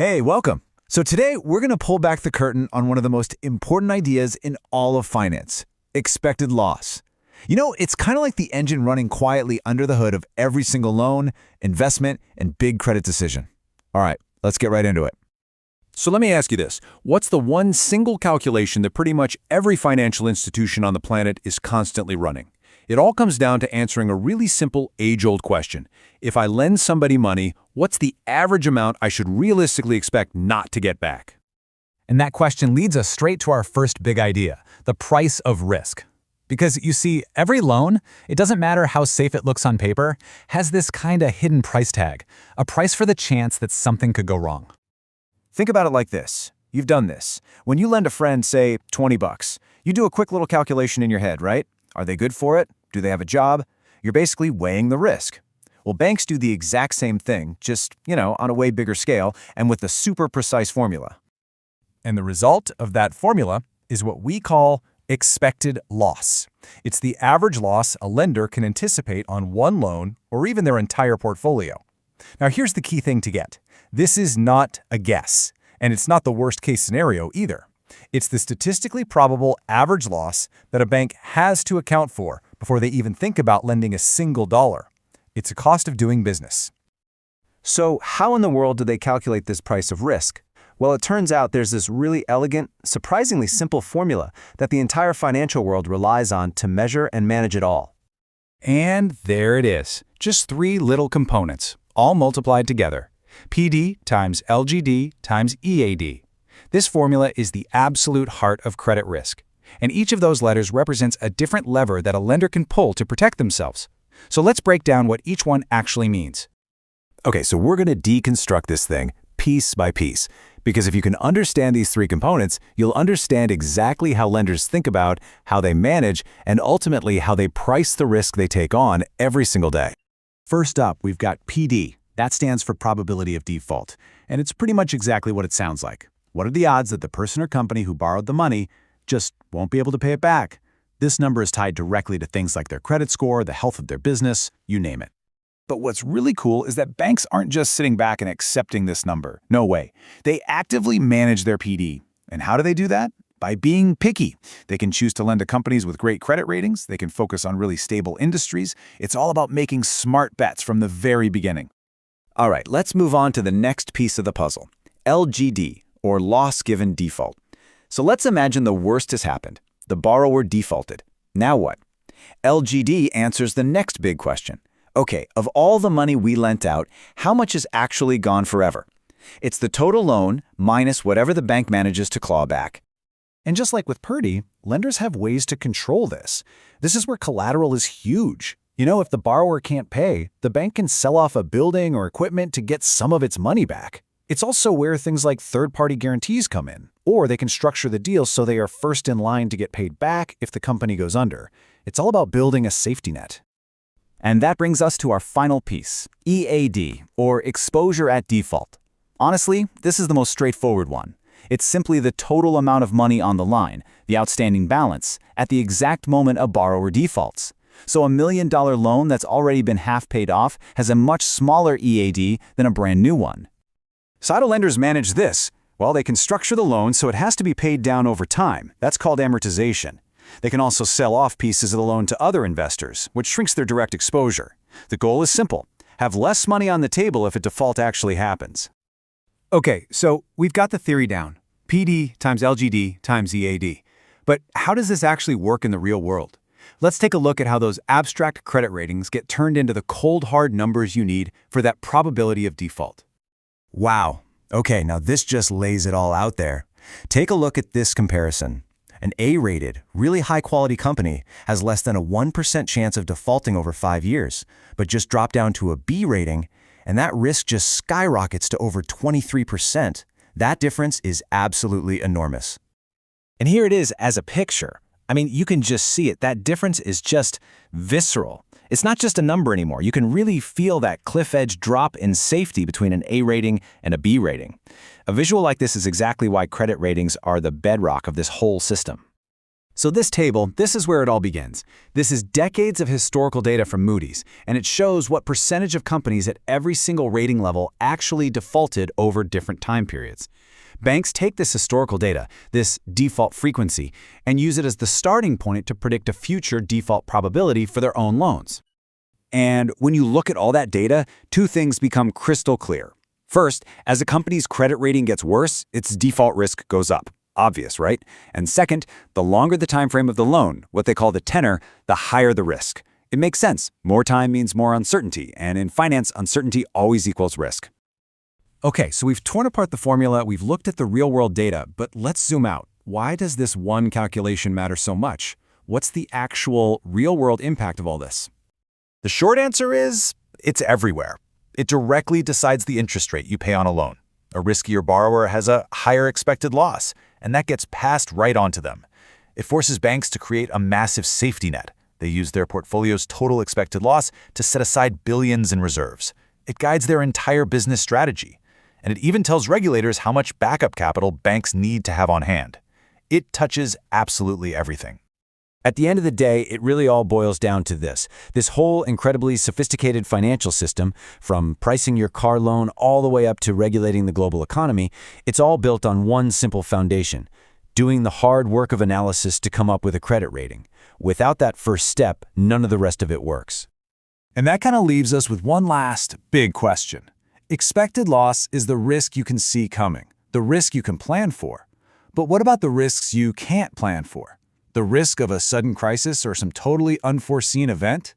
Hey, welcome. So today we're going to pull back the curtain on one of the most important ideas in all of finance, expected loss. You know, it's kind of like the engine running quietly under the hood of every single loan, investment, and big credit decision. All right, let's get right into it. So let me ask you this. What's the one single calculation that pretty much every financial institution on the planet is constantly running? It all comes down to answering a really simple, age-old question. If I lend somebody money, what's the average amount I should realistically expect not to get back? And that question leads us straight to our first big idea, the price of risk. Because you see, every loan, it doesn't matter how safe it looks on paper, has this kind of hidden price tag, a price for the chance that something could go wrong. Think about it like this. You've done this. When you lend a friend, say, 20 bucks, you do a quick little calculation in your head, right? Are they good for it? Do they have a job? You're basically weighing the risk. Well, banks do the exact same thing, just, on a way bigger scale and with a super precise formula. And the result of that formula is what we call expected loss. It's the average loss a lender can anticipate on one loan or even their entire portfolio. Now, here's the key thing to get. This is not a guess, and it's not the worst-case scenario either. It's the statistically probable average loss that a bank has to account for before they even think about lending a single dollar. It's a cost of doing business. So how in the world do they calculate this price of risk? Well, it turns out there's this really elegant, surprisingly simple formula that the entire financial world relies on to measure and manage it all. And there it is. Just three little components, all multiplied together. PD times LGD times EAD. This formula is the absolute heart of credit risk. And each of those letters represents a different lever that a lender can pull to protect themselves. So let's break down what each one actually means. Okay, so we're going to deconstruct this thing piece by piece, because if you can understand these three components, you'll understand exactly how lenders think about, how they manage, and ultimately how they price the risk they take on every single day. First up, we've got PD. That stands for probability of default, and it's pretty much exactly what it sounds like. What are the odds that the person or company who borrowed the money just won't be able to pay it back? This number is tied directly to things like their credit score, the health of their business, you name it. But what's really cool is that banks aren't just sitting back and accepting this number. No way. They actively manage their PD. And how do they do that? By being picky. They can choose to lend to companies with great credit ratings. They can focus on really stable industries. It's all about making smart bets from the very beginning. All right, let's move on to the next piece of the puzzle, LGD, or loss given default. So let's imagine the worst has happened. The borrower defaulted. Now what? LGD answers the next big question. Okay, of all the money we lent out, how much is actually gone forever? It's the total loan minus whatever the bank manages to claw back. And just like with PD, lenders have ways to control this. This is where collateral is huge. If the borrower can't pay, the bank can sell off a building or equipment to get some of its money back. It's also where things like third-party guarantees come in, or they can structure the deal so they are first in line to get paid back if the company goes under. It's all about building a safety net. And that brings us to our final piece, EAD, or exposure at default. Honestly, this is the most straightforward one. It's simply the total amount of money on the line, the outstanding balance, at the exact moment a borrower defaults. So $1 million loan that's already been half paid off has a much smaller EAD than a brand new one. So how do lenders manage this? Well, they can structure the loan so it has to be paid down over time. That's called amortization. They can also sell off pieces of the loan to other investors, which shrinks their direct exposure. The goal is simple: have less money on the table if a default actually happens. Okay, so we've got the theory down. PD times LGD times EAD. But how does this actually work in the real world? Let's take a look at how those abstract credit ratings get turned into the cold, hard numbers you need for that probability of default. Wow. Okay, now this just lays it all out there. Take a look at this comparison. An A-rated, really high-quality company has less than a 1% chance of defaulting over 5 years, but just dropped down to a B rating, and that risk just skyrockets to over 23%. That difference is absolutely enormous. And here it is as a picture. I mean, you can just see it. That difference is just visceral. It's not just a number anymore. You can really feel that cliff edge drop in safety between an A rating and a B rating. A visual like this is exactly why credit ratings are the bedrock of this whole system. So this is where it all begins. This is decades of historical data from Moody's, and it shows what percentage of companies at every single rating level actually defaulted over different time periods. Banks take this historical data, this default frequency, and use it as the starting point to predict a future default probability for their own loans. And when you look at all that data, two things become crystal clear. First, as a company's credit rating gets worse, its default risk goes up. Obvious, right? And second, the longer the time frame of the loan, what they call the tenor, the higher the risk. It makes sense. More time means more uncertainty, and in finance, uncertainty always equals risk. Okay, so we've torn apart the formula, we've looked at the real-world data, but let's zoom out. Why does this one calculation matter so much? What's the actual real-world impact of all this? The short answer is, it's everywhere. It directly decides the interest rate you pay on a loan. A riskier borrower has a higher expected loss, and that gets passed right on to them. It forces banks to create a massive safety net. They use their portfolio's total expected loss to set aside billions in reserves. It guides their entire business strategy. And it even tells regulators how much backup capital banks need to have on hand. It touches absolutely everything. At the end of the day, it really all boils down to this whole incredibly sophisticated financial system, from pricing your car loan all the way up to regulating the global economy, it's all built on one simple foundation: doing the hard work of analysis to come up with a credit rating. Without that first step, none of the rest of it works. And that kind of leaves us with one last big question. Expected loss is the risk you can see coming, the risk you can plan for. But what about the risks you can't plan for? The risk of a sudden crisis or some totally unforeseen event?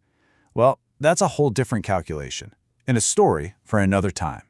Well, that's a whole different calculation, and a story for another time.